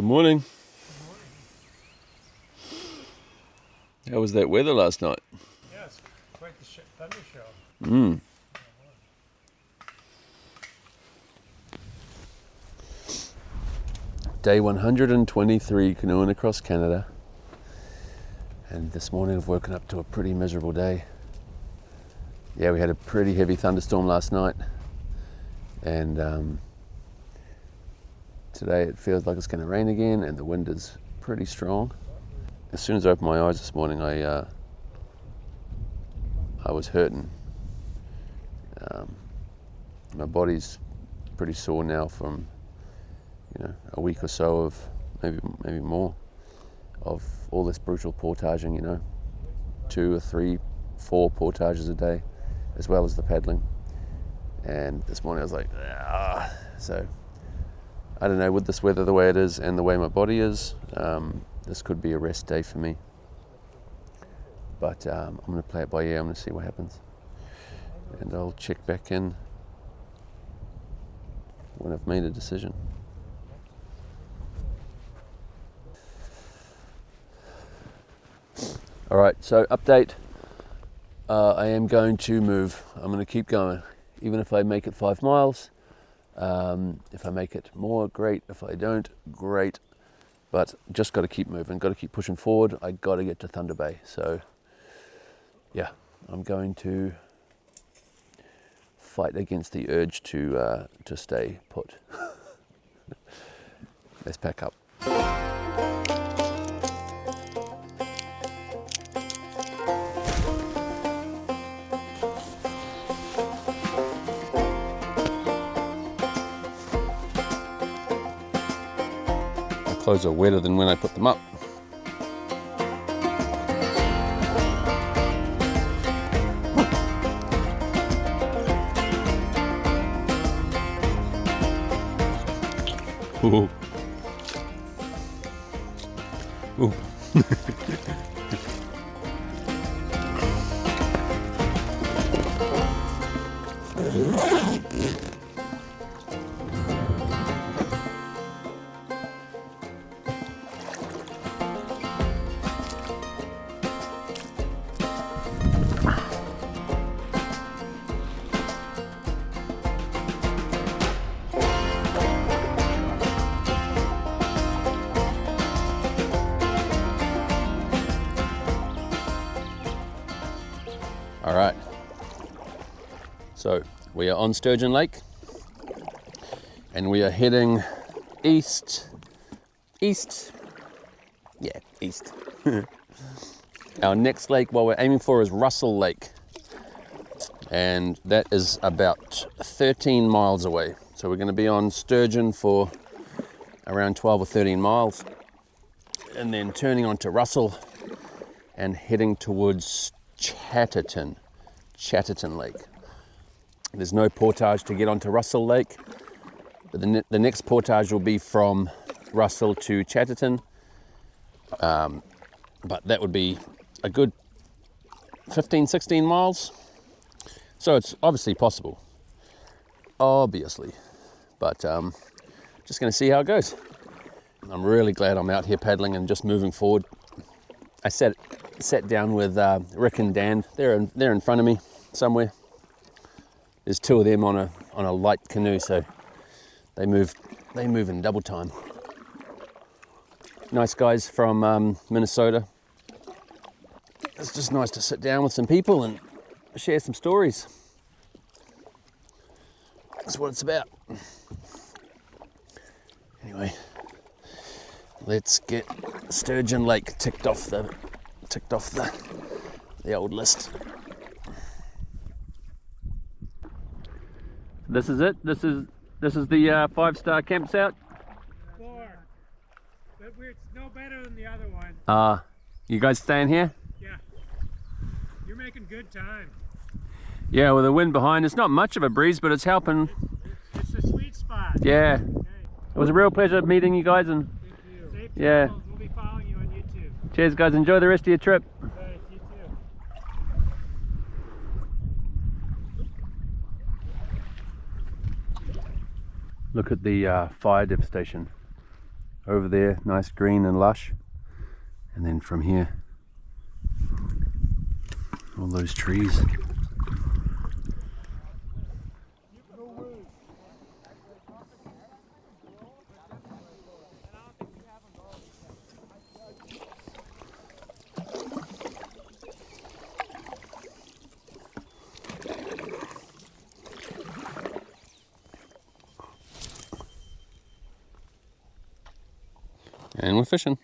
Good morning. How was that weather last night? Yes, quite the thunder show. Day 123 canoeing across Canada. And this morning I've woken up to a pretty miserable day. Yeah, we had a pretty heavy thunderstorm last night. And today it feels like it's going to rain again and the wind is pretty strong. As soon as I opened my eyes this morning, I was hurting. My body's pretty sore now from a week or so of maybe more of all this brutal portaging, 2 or 3, 4 portages a day, as well as the paddling. And this morning I was like, so I don't know, with this weather the way it is and the way my body is, this could be a rest day for me. But I'm going to play it by ear. I'm going to see what happens. And I'll check back in when I've made a decision. All right, so update. I am going to move. I'm going to keep going, even if I make it 5 miles. If I make it more, great. If I don't, great. But just got to keep moving, got to keep pushing forward. I got to get to Thunder Bay. So yeah, I'm going to fight against the urge to stay put. Let's pack up. Clothes are wetter than when I put them up. Ooh. Ooh. All right, so we are on Sturgeon Lake and we are heading east. Our next lake, what we're aiming for, is Russell Lake, and that is about 13 miles away. So we're going to be on Sturgeon for around 12 or 13 miles and then turning onto Russell and heading towards Chatterton Lake. There's no portage to get onto Russell Lake, but the next portage will be from Russell to Chatterton, but that would be a good 15-16 miles, so it's obviously possible, but just going to see how it goes. I'm really glad I'm out here paddling and just moving forward. I sat down with Rick and Dan. They're in front of me somewhere. There's 2 of them on a light canoe, so they move in double time. Nice guys from Minnesota. It's just nice to sit down with some people and share some stories. That's what it's about. Anyway, let's get Sturgeon Lake ticked off the old list. This is it. This is the 5-star campsite. 4, but it's no better than the other one. You guys staying here? Yeah, you're making good time. Yeah, with the wind behind, it's not much of a breeze, but it's helping. It's a sweet spot. Yeah, Okay. it was a real pleasure meeting you guys, and Thank you. Safe yeah. travels. We'll be following you on YouTube. Cheers, guys. Enjoy the rest of your trip. Thanks, you too. Look at the fire devastation. over there, nice green and lush, and then from here, all those trees. And we're fishing.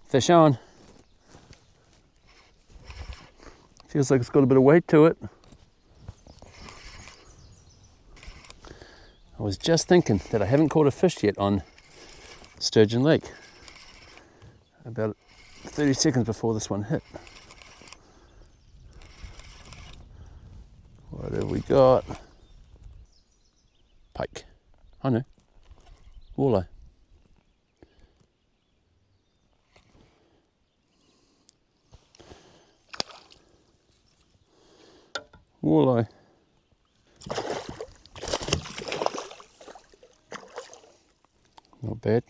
Fish on. Feels like it's got a bit of weight to it. I was just thinking that I haven't caught a fish yet on Sturgeon Lake. About 30 seconds before this one hit. What have we got? Pike. Oh no. Walleye. Walleye. Not bad.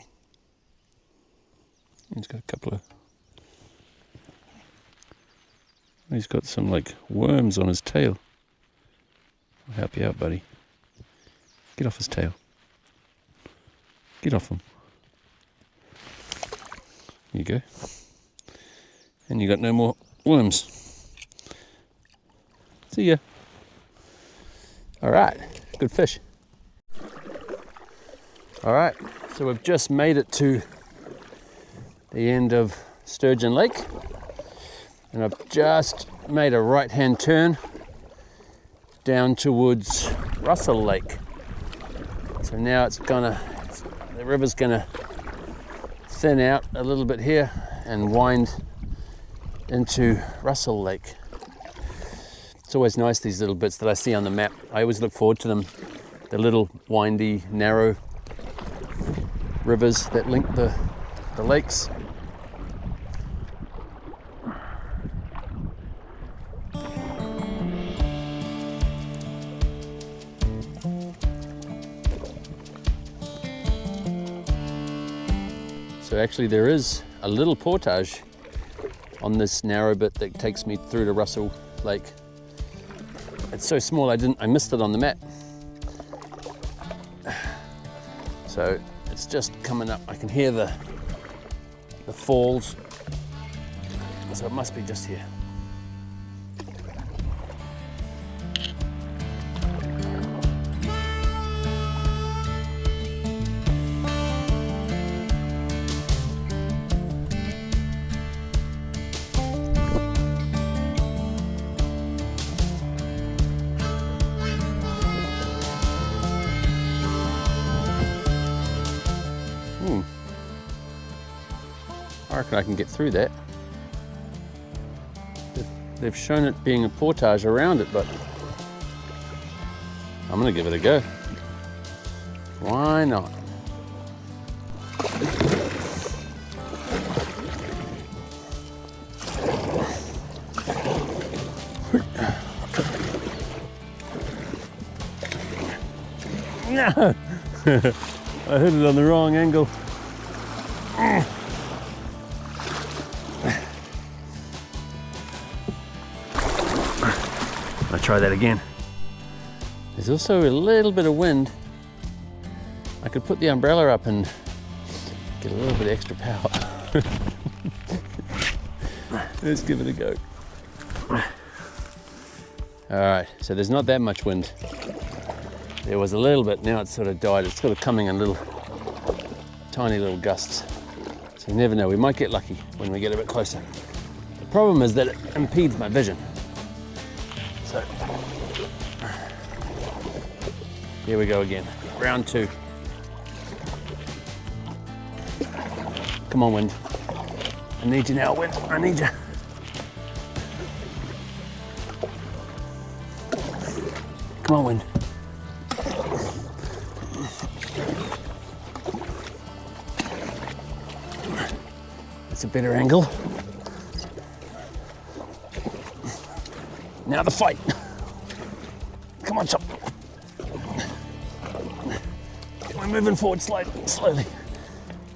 He's got a couple of... He's got some like worms on his tail. I'll help you out, buddy. Get off his tail. Get off him. There you go. And you got no more worms. See ya. Alright, good fish. Alright, so we've just made it to the end of Sturgeon Lake. And I've just made a right-hand turn down towards Russell Lake. So now the river's gonna thin out a little bit here and wind into Russell Lake. It's always nice, these little bits that I see on the map. I always look forward to them. The little windy, narrow rivers that link the lakes. So actually there is a little portage on this narrow bit that takes me through to Russell Lake. It's so small I missed it on the map. So it's just coming up. I can hear the falls. So it must be just here. I reckon I can get through that. They've shown it being a portage around it, but I'm gonna give it a go. Why not? No! I hit it on the wrong angle. I'll try that again. There's also a little bit of wind I could put the umbrella up and get a little bit extra power. Let's give it a go. All right, so there's not that much wind. There was a little bit, now it's sort of died. It's sort of coming in little, tiny little gusts. So you never know, we might get lucky when we get a bit closer. The problem is that it impedes my vision. So, here we go again, round 2. Come on, wind. I need you now, wind, I need you. Come on, wind. That's a better angle. Now the fight. Come on, Chop. We're moving forward slowly.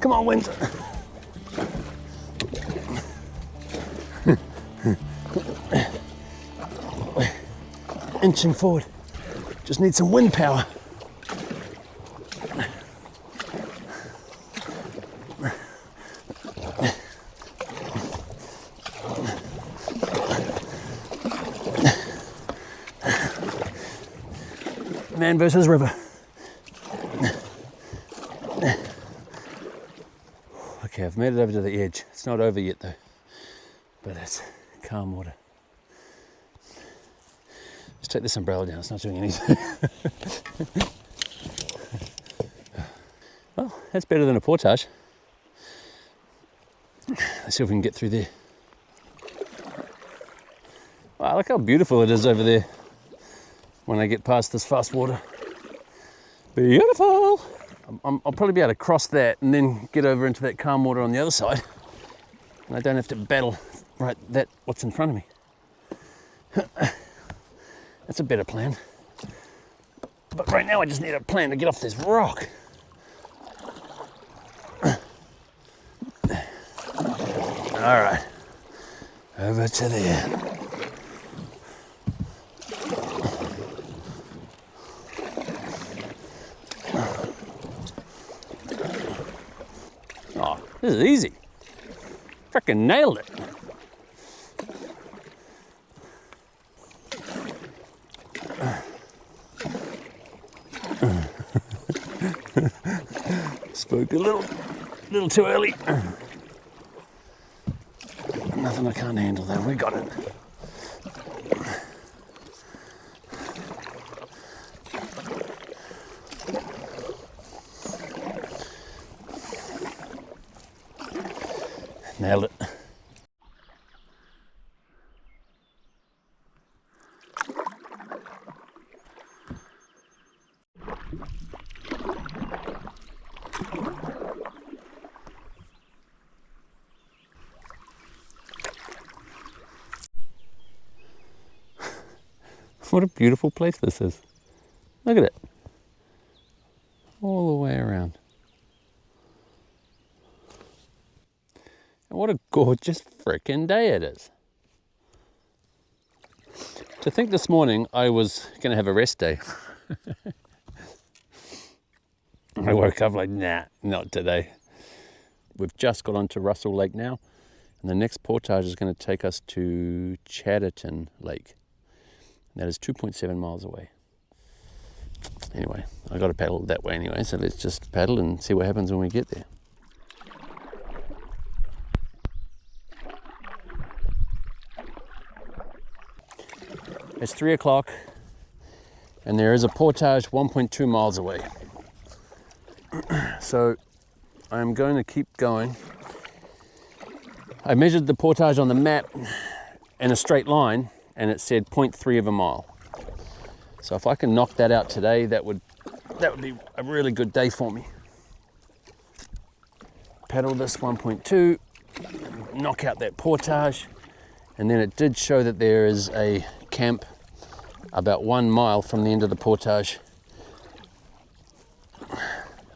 Come on, wind. Inching forward. Just need some wind power. Man versus river. Okay, I've made it over to the edge. It's not over yet though, but it's calm water. Let's take this umbrella down, it's not doing anything. Well, that's better than a portage. Let's see if we can get through there. Wow, look how beautiful it is over there when I get past this fast water. Beautiful! I'll probably be able to cross that and then get over into that calm water on the other side. And I don't have to battle what's in front of me. That's a better plan. But right now I just need a plan to get off this rock. All right, over to there. Oh, this is easy. Frickin' nailed it. Spoke a little too early. Nothing I can't handle though, we got it. Nailed it. What a beautiful place this is. Look at it. All the way around. And what a gorgeous frickin' day it is. To think this morning I was going to have a rest day. I woke up like, nah, not today. We've just got onto Russell Lake now, and the next portage is going to take us to Chatterton Lake. That is 2.7 miles away. Anyway, I got to paddle that way anyway, so let's just paddle and see what happens when we get there. It's 3 o'clock and there is a portage 1.2 miles away. So I'm going to keep going. I measured the portage on the map in a straight line and it said 0.3 of a mile. So if I can knock that out today, that would be a really good day for me. Paddle this 1.2, knock out that portage, and then it did show that there is a camp about 1 mile from the end of the portage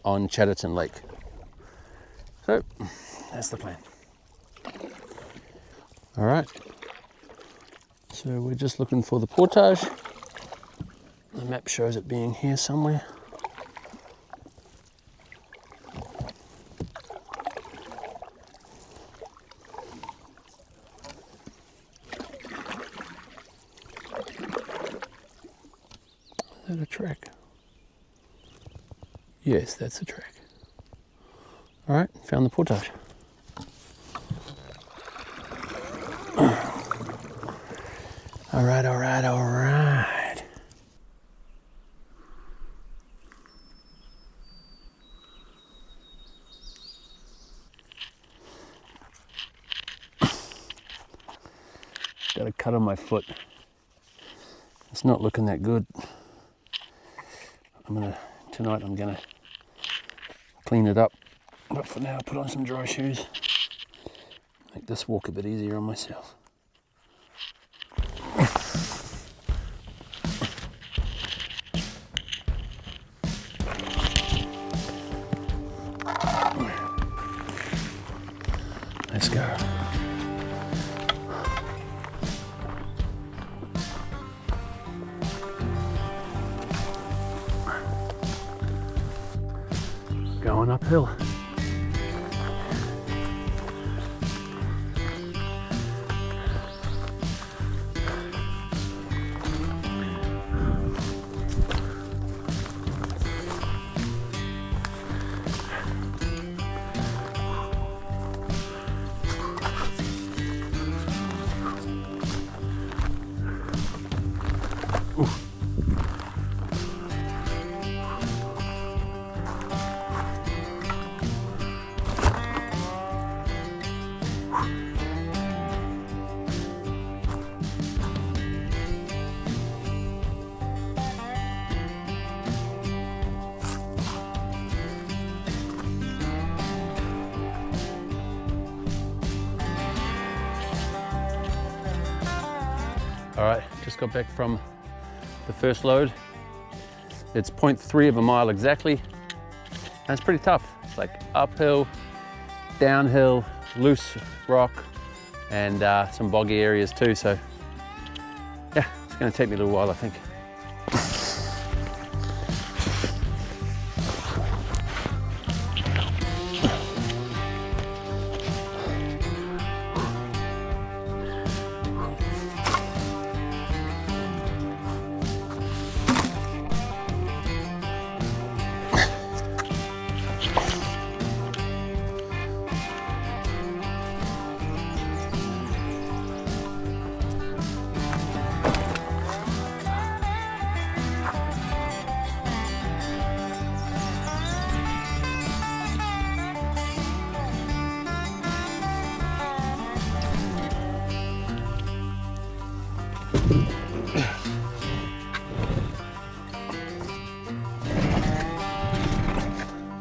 on Chatterton Lake. So that's the plan. All right. So we're just looking for the portage. The map shows it being here somewhere. that a track? Yes, that's a track. All right, found the portage. All right, all right, all right. Got a cut on my foot. It's not looking that good. Tonight I'm gonna clean it up. But for now, put on some dry shoes. Make this walk a bit easier on myself. Let's go. Going uphill. All right, just got back from the first load. It's 0.3 of a mile exactly. And it's pretty tough. It's like uphill, downhill, loose rock, and some boggy areas too. So yeah, it's gonna take me a little while, I think.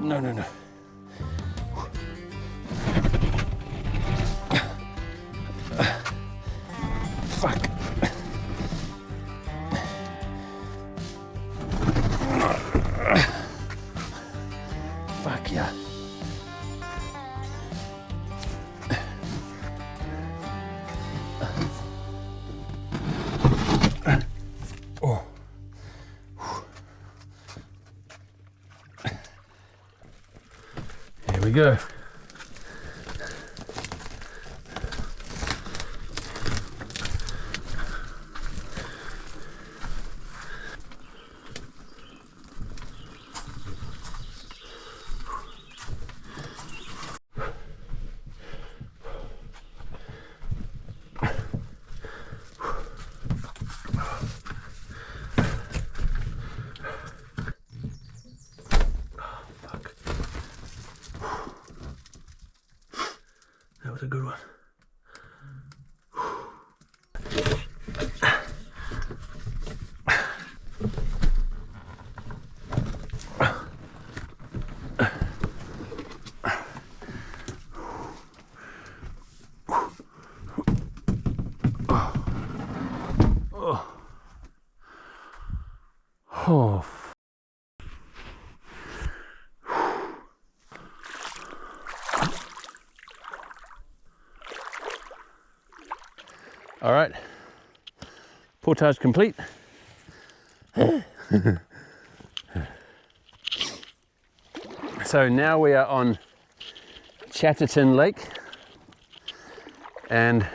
No, no, no. Fuck. Fuck yeah. Oh. Here we go. That was a good one. Oh. All right, portage complete. So now we are on Chatterton Lake, and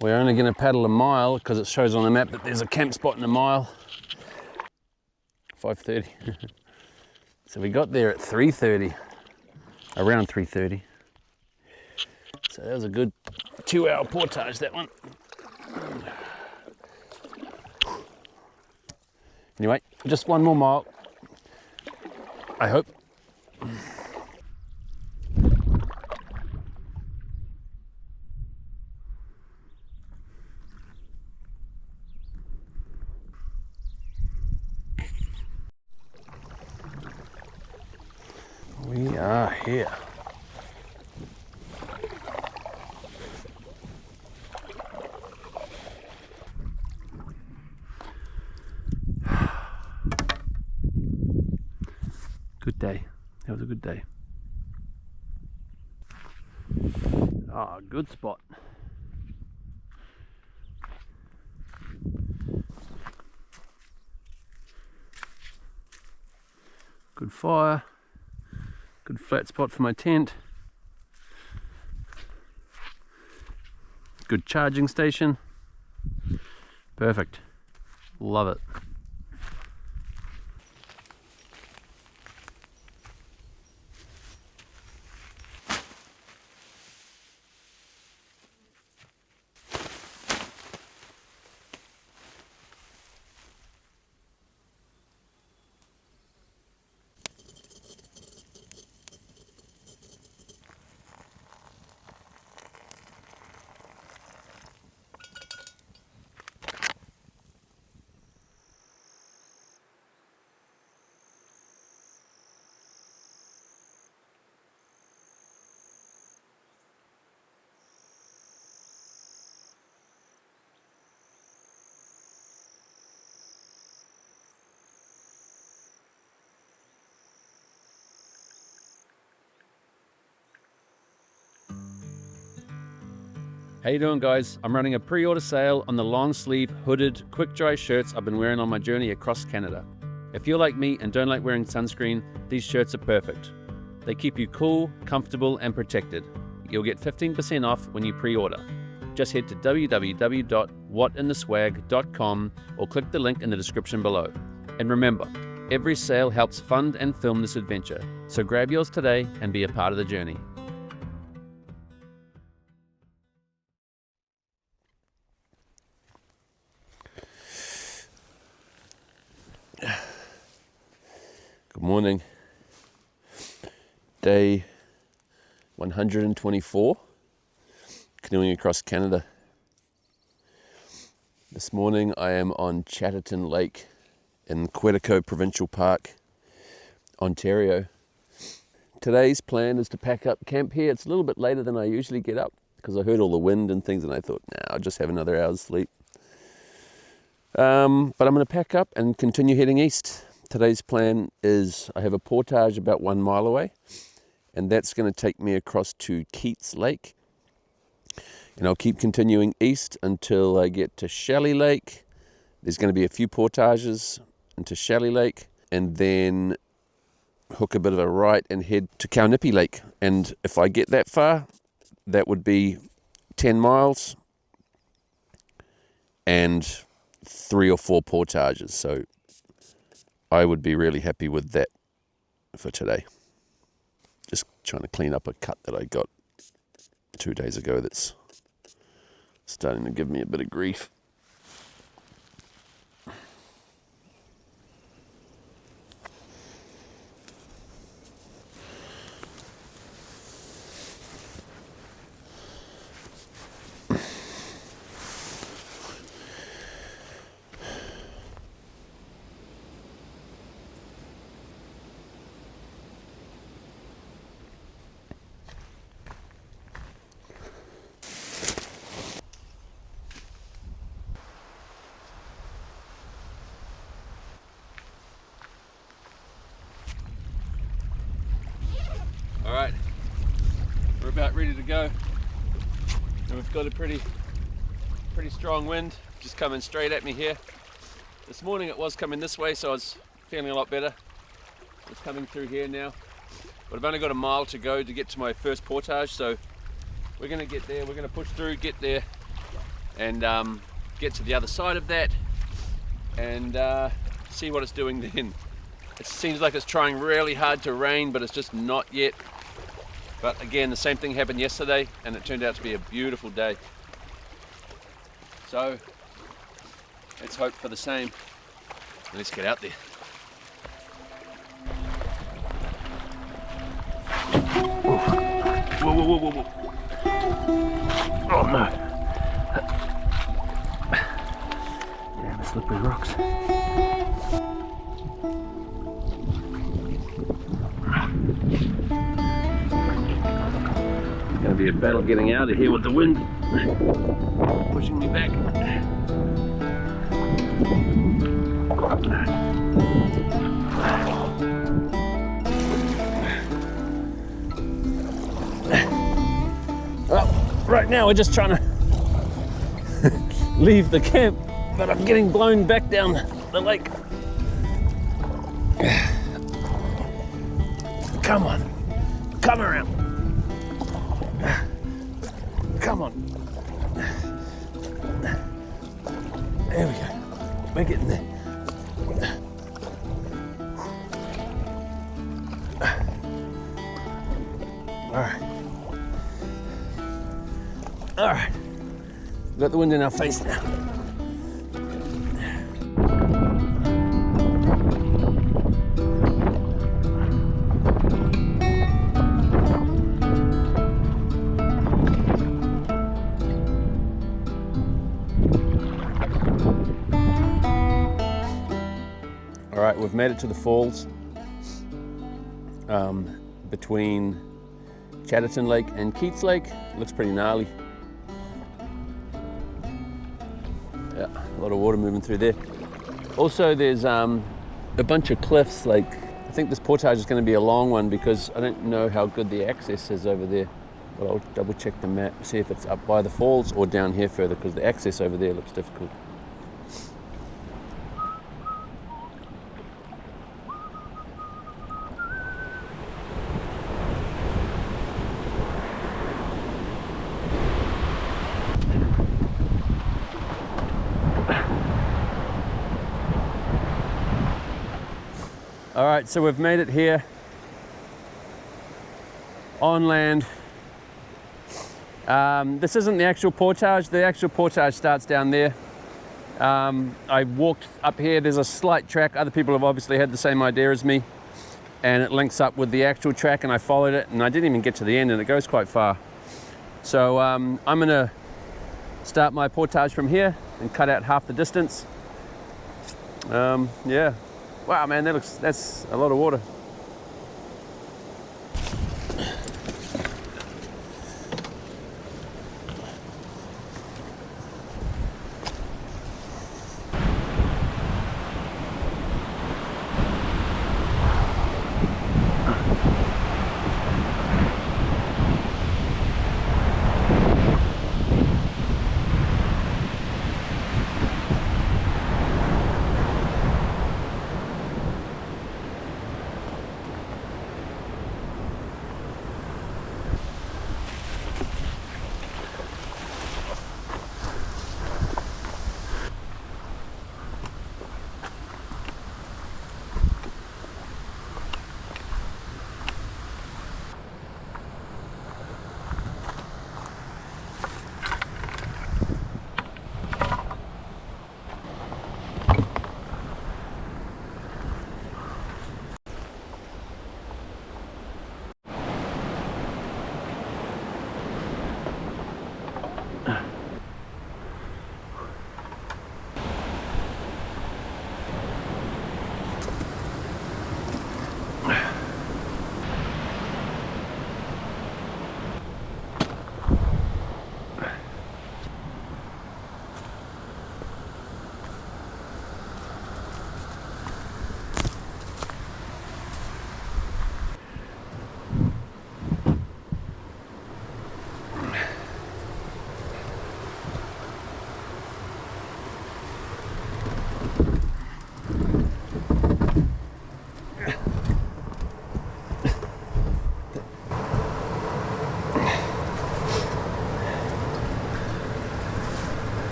we're only going to paddle a mile because it shows on the map that there's a camp spot in a mile. 5:30. So we got there at 3:30, around 3:30. So that was a good 2-hour portage, that one. Anyway, just one more mile, I hope. We are here. Good day. That was a good day. Ah, good spot. Good fire. Good flat spot for my tent. Good charging station. Perfect. Love it. How you doing, guys? I'm running a pre-order sale on the long sleeve hooded quick dry shirts I've been wearing on my journey across Canada. If you're like me and don't like wearing sunscreen, these shirts are perfect. They keep you cool, comfortable and protected. You'll get 15% off when you pre-order. Just head to www.whatintheswag.com or click the link in the description below. And remember, every sale helps fund and film this adventure, so grab yours today and be a part of the journey. Good morning. Day 124, canoeing across Canada. This morning I am on Chatterton Lake in Quetico Provincial Park, Ontario. Today's plan is to pack up camp here. It's a little bit later than I usually get up because I heard all the wind and things and I thought, nah, I'll just have another hour's sleep. But I'm going to pack up and continue heading east. Today's plan is I have a portage about 1 mile away, and that's going to take me across to Keats Lake. And I'll keep continuing east until I get to Shelley Lake. There's going to be a few portages into Shelley Lake, and then hook a bit of a right and head to Kearnippy Lake. And if I get that far, that would be 10 miles and 3 or 4 portages. So I would be really happy with that for today. Just trying to clean up a cut that I got 2 days ago that's starting to give me a bit of grief. All right, we're about ready to go, and we've got a pretty strong wind just coming straight at me here. This morning it was coming this way, so I was feeling a lot better. It's coming through here now, but I've only got a mile to go to get to my first portage, so we're going to get there. We're going to push through, get there, and get to the other side of that, and see what it's doing then. It seems like it's trying really hard to rain, but it's just not yet. But again, the same thing happened yesterday, and it turned out to be a beautiful day. So let's hope for the same. Let's get out there. Whoa, whoa, whoa, whoa, whoa. Oh no. Yeah, the slippery rocks. It's gonna be a battle getting out of here with the wind pushing me back. Well, right now we're just trying to leave the camp, but I'm getting blown back down the lake. Come on, come around. Come on. There we go. We're getting there. All right. We've got the wind in our face now. All right, we've made it to the falls between Chatterton Lake and Keats Lake. It looks pretty gnarly. Yeah, a lot of water moving through there. Also, there's a bunch of cliffs. Like, I think this portage is going to be a long one because I don't know how good the access is over there. But I'll double check the map, see if it's up by the falls or down here further, because the access over there looks difficult. All right, so we've made it here on land. This isn't the actual portage. The actual portage starts down there. I walked up here. There's a slight track. Other people have obviously had the same idea as me, and it links up with the actual track, and I followed it, and I didn't even get to the end, and it goes quite far. So I'm gonna start my portage from here and cut out half the distance. Yeah. Wow, man, that's a lot of water.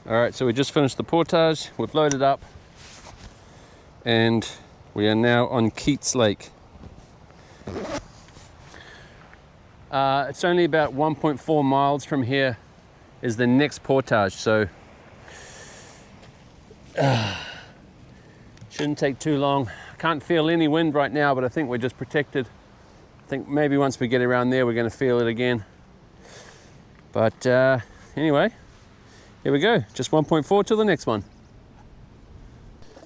Alright, so we just finished the portage, we've loaded up, and we are now on Keats Lake. It's only about 1.4 miles from here is the next portage, so shouldn't take too long. Can't feel any wind right now, but I think we're just protected. I think maybe once we get around there we're going to feel it again. But anyway, here we go, just 1.4 till the next one.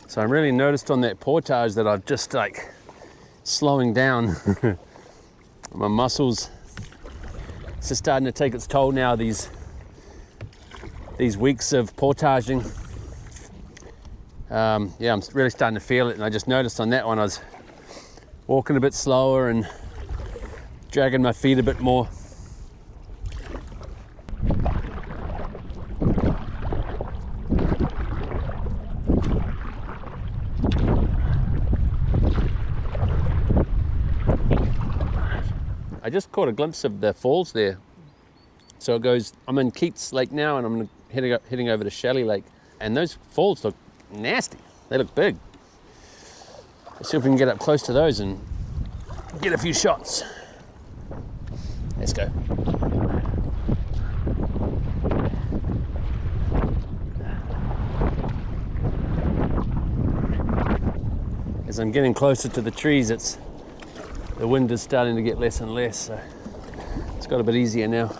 So I really noticed on that portage that I've just like slowing down. My muscles, it's just starting to take its toll now, these weeks of portaging. Yeah, I'm really starting to feel it, and I just noticed on that one I was walking a bit slower and dragging my feet a bit more. I just caught a glimpse of the falls there. So it goes, I'm in Keats Lake now, and I'm heading over to Shelley Lake, and those falls look nasty. They look big. Let's see if we can get up close to those and get a few shots. Let's go. As I'm getting closer to the trees, the wind is starting to get less and less, so it's got a bit easier now.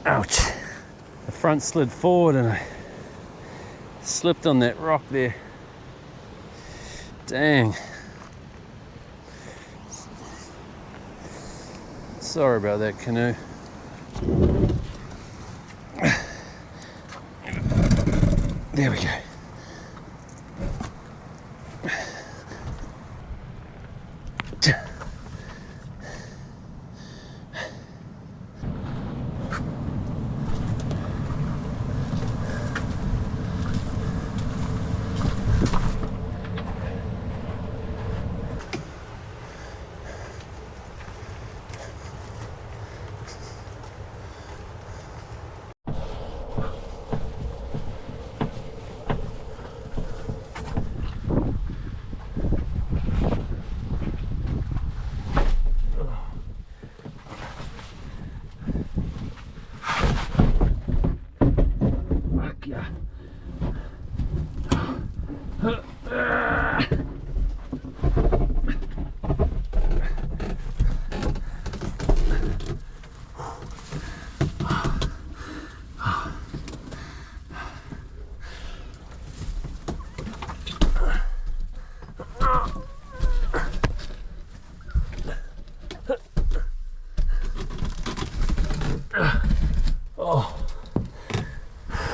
Ouch. The front slid forward and I slipped on that rock there. Dang. Sorry about that, canoe. There we go.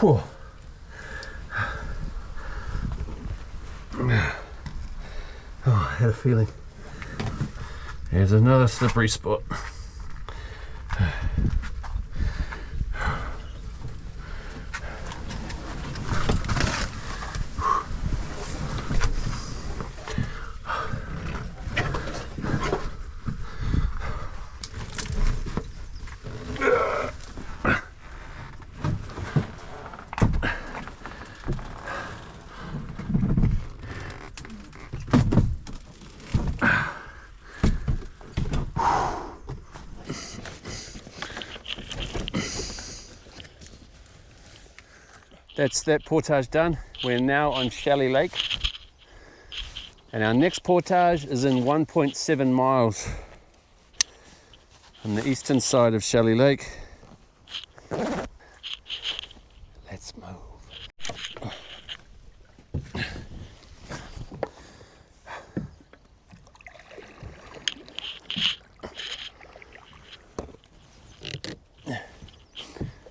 Whew. Oh, I had a feeling. There's another slippery spot. That's that portage done. We're now on Shelley Lake. And our next portage is in 1.7 miles on the eastern side of Shelley Lake. Let's move.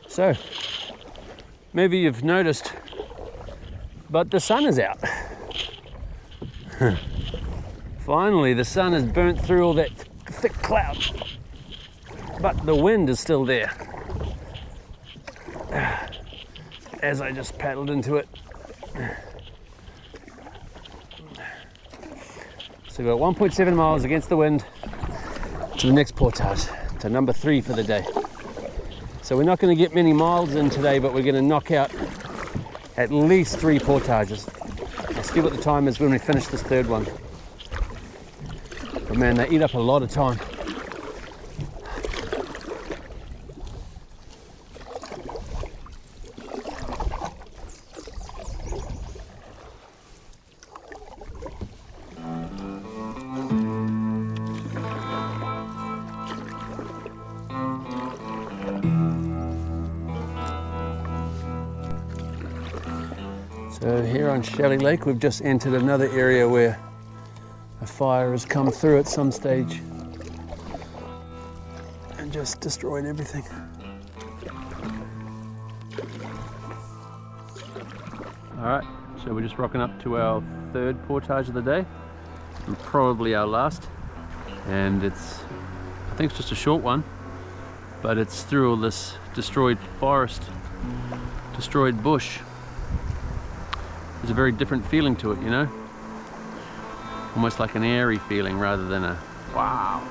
So, maybe you've noticed, but the sun is out. Finally, the sun has burnt through all that thick cloud, but the wind is still there. As I just paddled into it. So we've got 1.7 miles against the wind to the next portage, to number 3 for the day. So we're not going to get many miles in today, but we're going to knock out at least 3 portages. I'll see what the time is when we finish this third one. But man, they eat up a lot of time. So here on Shelley Lake, we've just entered another area where a fire has come through at some stage and just destroyed everything. All right, so we're just rocking up to our third portage of the day, and probably our last. And I think it's just a short one, but it's through all this destroyed forest, destroyed bush. There's a very different feeling to it, you know? Almost like an airy feeling rather than a wow.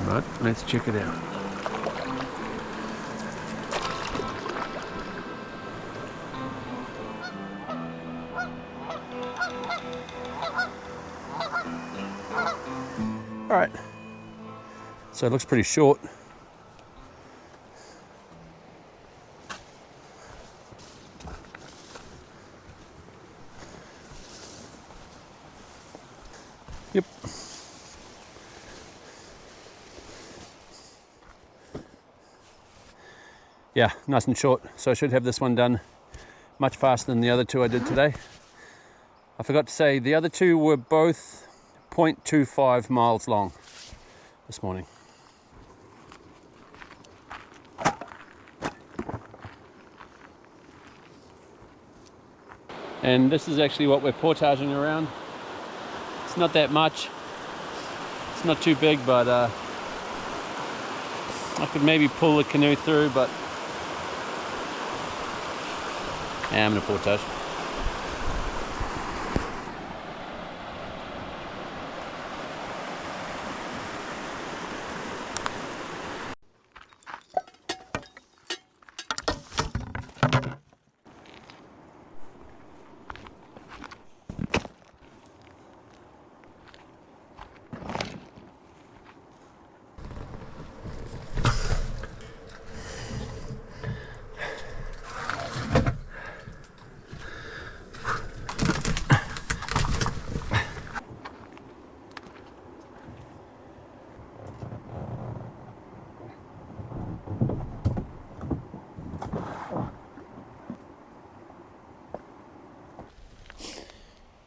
But let's check it out. All right, so it looks pretty short. Yep. Yeah, nice and short. So I should have this one done much faster than the other 2 I did today. I forgot to say, the other 2 were both 0.25 miles long this morning. And this is actually what we're portaging around. It's not that much. It's not too big, but I could maybe pull the canoe through, but yeah, I'm gonna portage.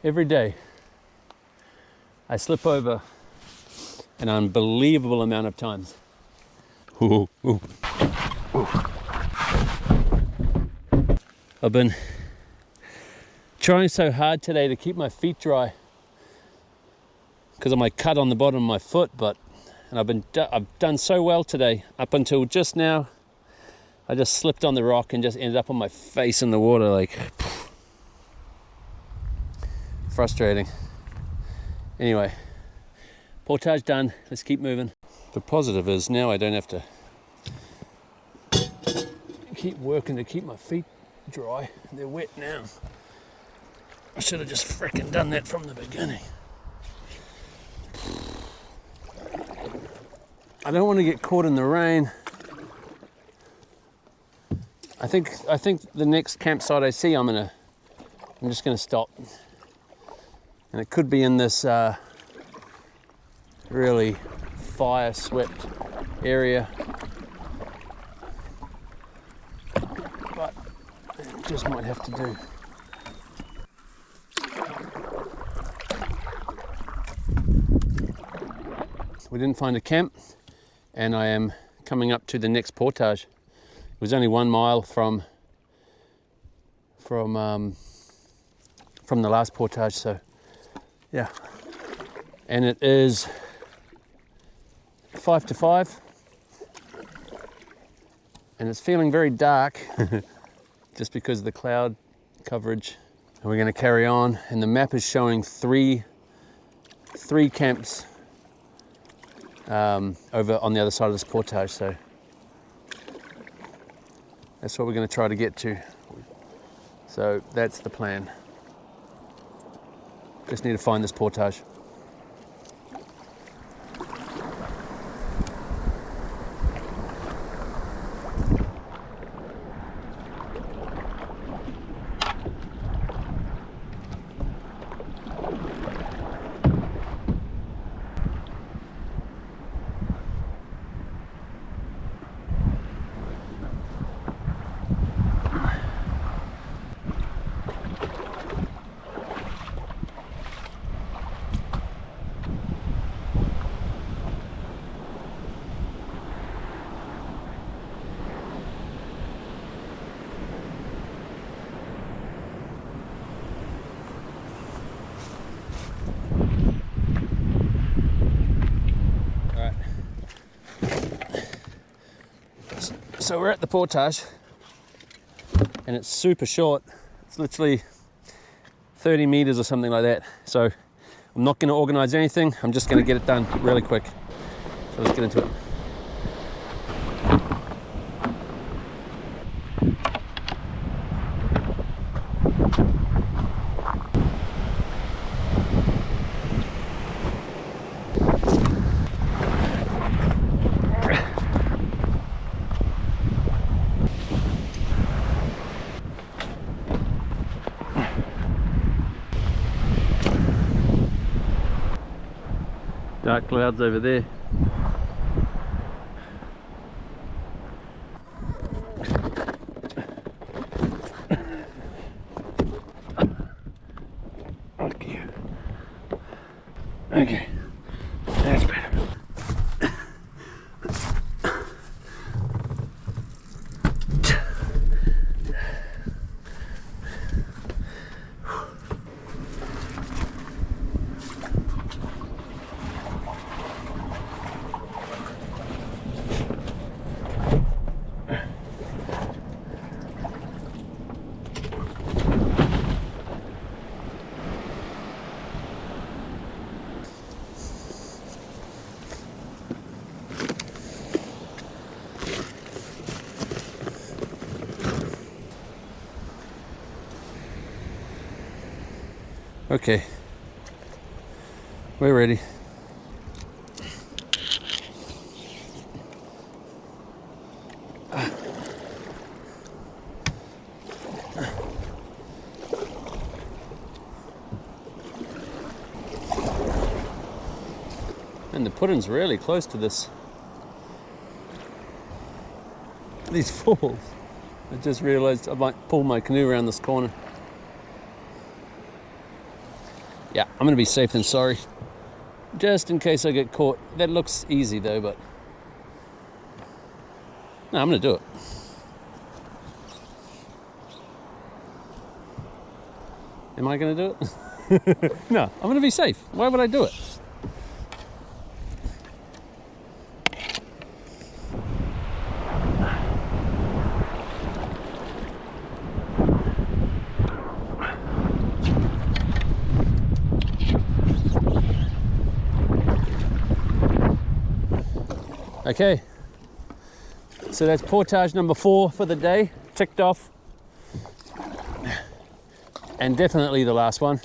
Every day I slip over an unbelievable amount of times. Ooh, ooh. I've been trying so hard today to keep my feet dry because of my cut on the bottom of my foot, and I've done so well today. Up until just now, I just slipped on the rock and just ended up on my face in the water, like frustrating. Anyway, portage done. Let's keep moving. The positive is now I don't have to keep working to keep my feet dry. They're wet now. I should have just frickin' done that from the beginning. I don't want to get caught in the rain. I think the next campsite I see, I'm just gonna stop. And it could be in this really fire-swept area. But it just might have to do. We didn't find a camp, and I am coming up to the next portage. It was only 1 mile from the last portage, so yeah. And it is 5 to 5, and it's feeling very dark just because of the cloud coverage. And we're going to carry on, and the map is showing three camps over on the other side of this portage, so that's what we're going to try to get to. So that's the plan. Just need to find this portage. So we're at the portage, and it's super short. It's literally 30 meters or something like that. So I'm not going to organize anything. I'm just going to get it done really quick. So let's get into it. Dark clouds over there. Okay. Okay. That's better. Okay, we're ready. And the pudding's really close to this. These falls. I just realized I might pull my canoe around this corner. Yeah, I'm gonna be safe than sorry. Just in case I get caught. That looks easy though, but no, I'm gonna do it. Am I going to do it? No, I'm going to be safe. Why would I do it? Okay, so that's portage number 4 for the day, ticked off. And definitely the last one.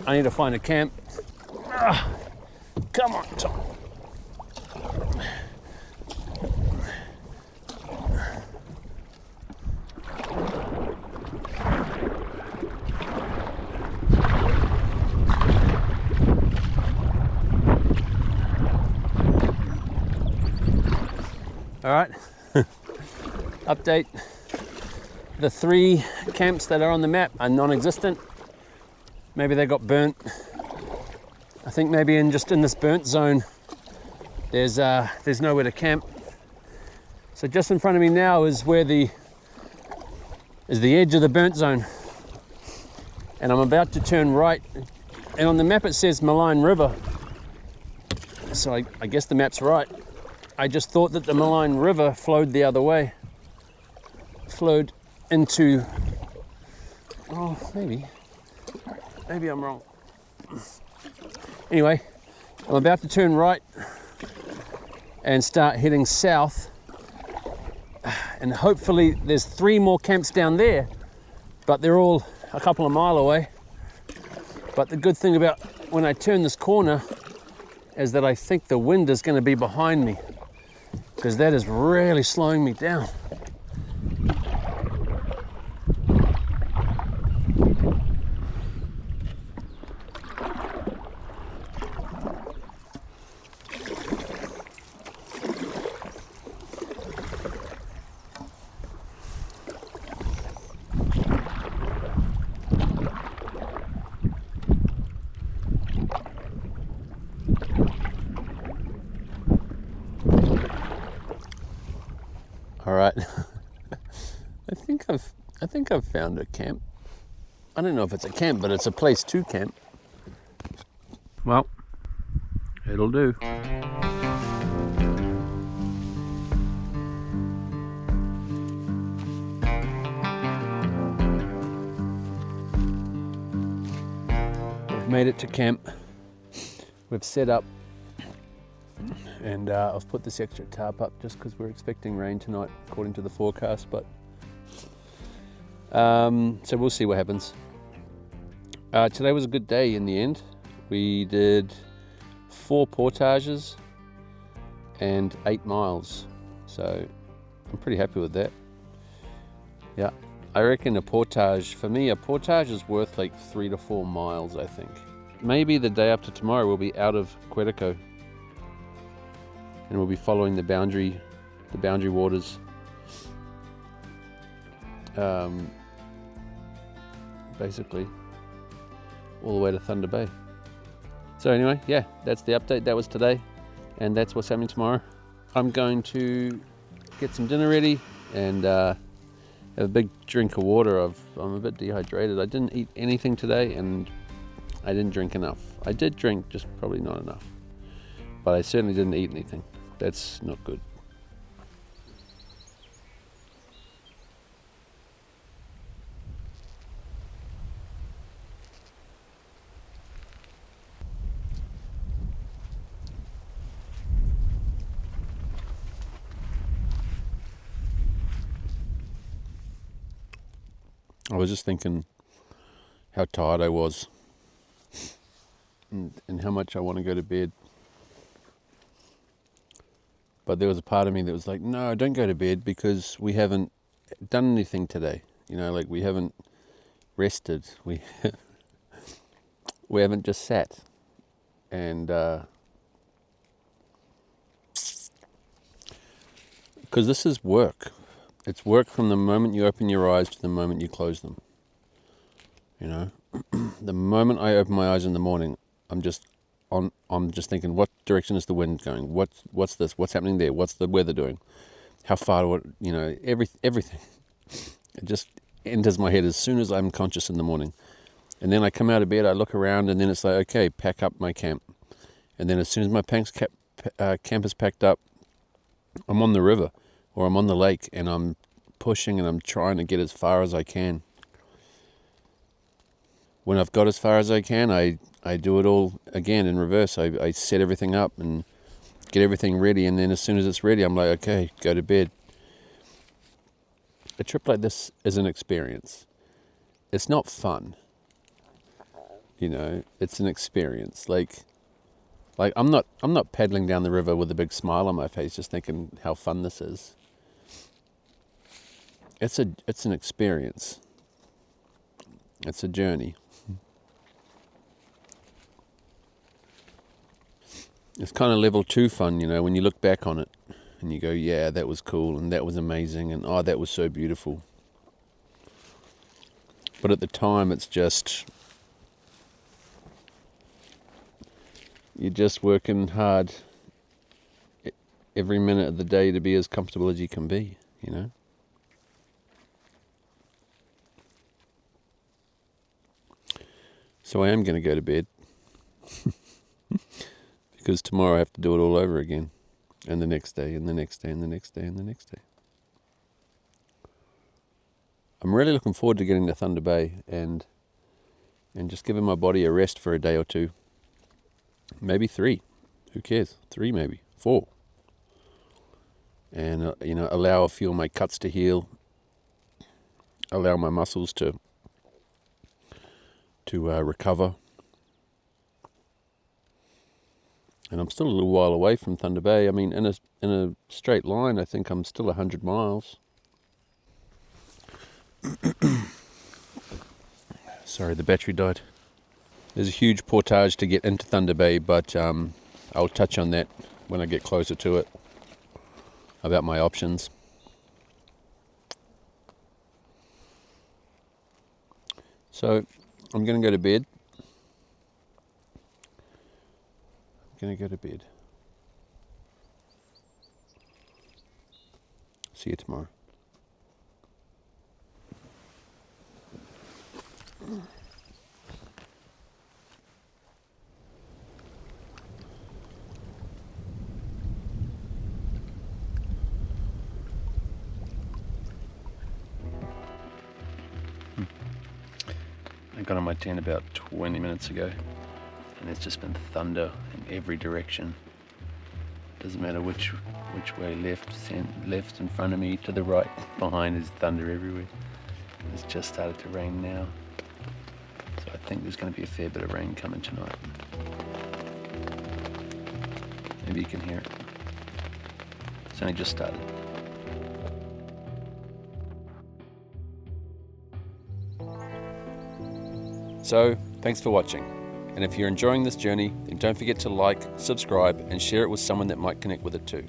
I need to find a camp. Come on, Tom. All right, update. The 3 camps that are on the map are non-existent. Maybe they got burnt. I think maybe in this burnt zone, there's nowhere to camp. So just in front of me now is where the edge of the burnt zone, and I'm about to turn right. And on the map it says Malign River, so I guess the map's right. I just thought that the Malign River flowed the other way, flowed into, oh, maybe I'm wrong. Anyway, I'm about to turn right and start heading south, and hopefully there's 3 more camps down there, but they're all a couple of miles away. But the good thing about when I turn this corner is that I think the wind is going to be behind me, because that is really slowing me down. All right, I think I've found a camp. I don't know if it's a camp, but it's a place to camp. Well, it'll do. We've made it to camp. We've set up. And I've put this extra tarp up just because we're expecting rain tonight, according to the forecast. But so we'll see what happens. Today was a good day in the end. We did 4 portages and 8 miles. So I'm pretty happy with that. Yeah, I reckon a portage is worth like 3 to 4 miles, I think. Maybe the day after tomorrow we'll be out of Quetico. And we'll be following the boundary waters, basically all the way to Thunder Bay. So anyway, yeah, that's the update. That was today, and that's what's happening tomorrow. I'm going to get some dinner ready and have a big drink of water. I'm a bit dehydrated. I didn't eat anything today, and I didn't drink enough. I did drink, just probably not enough. But I certainly didn't eat anything. That's not good. I was just thinking how tired I was and how much I want to go to bed. But there was a part of me that was like, no, don't go to bed because we haven't done anything today. You know, like we haven't rested. We haven't just sat. And because this is work. It's work from the moment you open your eyes to the moment you close them. You know, the moment I open my eyes in the morning, I'm just thinking, what direction is the wind going? What's this? What's happening there? What's the weather doing? How far do it, everything. enters my head as soon as I'm conscious in the morning. And then I come out of bed, I look around, and then it's like, okay, pack up my camp. And then as soon as my camp is packed up, I'm on the river or I'm on the lake, and I'm pushing and I'm trying to get as far as I can. When I've got as far as I can, I do it all again in reverse. I set everything up and get everything ready, and then as soon as it's ready, I'm like, okay, go to bed. A trip like this is an experience. It's not fun. You know, it's an experience. Like I'm not paddling down the river with a big smile on my face, just thinking how fun this is. It's an experience. It's a journey. It's kind of level 2 fun, you know, when you look back on it and you go, yeah, that was cool and that was amazing and oh, that was so beautiful. But at the time, it's just, you're just working hard every minute of the day to be as comfortable as you can be, you know. So I am going to go to bed because tomorrow I have to do it all over again, and the next day, and the next day, and the next day, and the next day. I'm really looking forward to getting to Thunder Bay and just giving my body a rest for a day or two. Maybe 3. Who cares? 3 maybe. 4. And, you know, allow a few of my cuts to heal. Allow my muscles to recover. And I'm still a little while away from Thunder Bay. I mean, in a straight line, I think I'm still 100 miles. Sorry, the battery died. There's a huge portage to get into Thunder Bay, but I'll touch on that when I get closer to it, about my options. So I'm going to go to bed. See you tomorrow. I got on my tent about 20 minutes ago, and it's just been thunder in every direction. Doesn't matter which way, left in front of me, to the right, behind, is thunder everywhere. It's just started to rain now, so I think there's going to be a fair bit of rain coming tonight. Maybe you can hear it. It's only just started. So, thanks for watching. And if you're enjoying this journey, then don't forget to like, subscribe, and share it with someone that might connect with it too.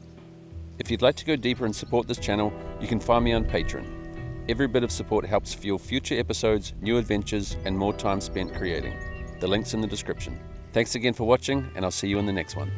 If you'd like to go deeper and support this channel, you can find me on Patreon. Every bit of support helps fuel future episodes, new adventures, and more time spent creating. The link's in the description. Thanks again for watching, and I'll see you in the next one.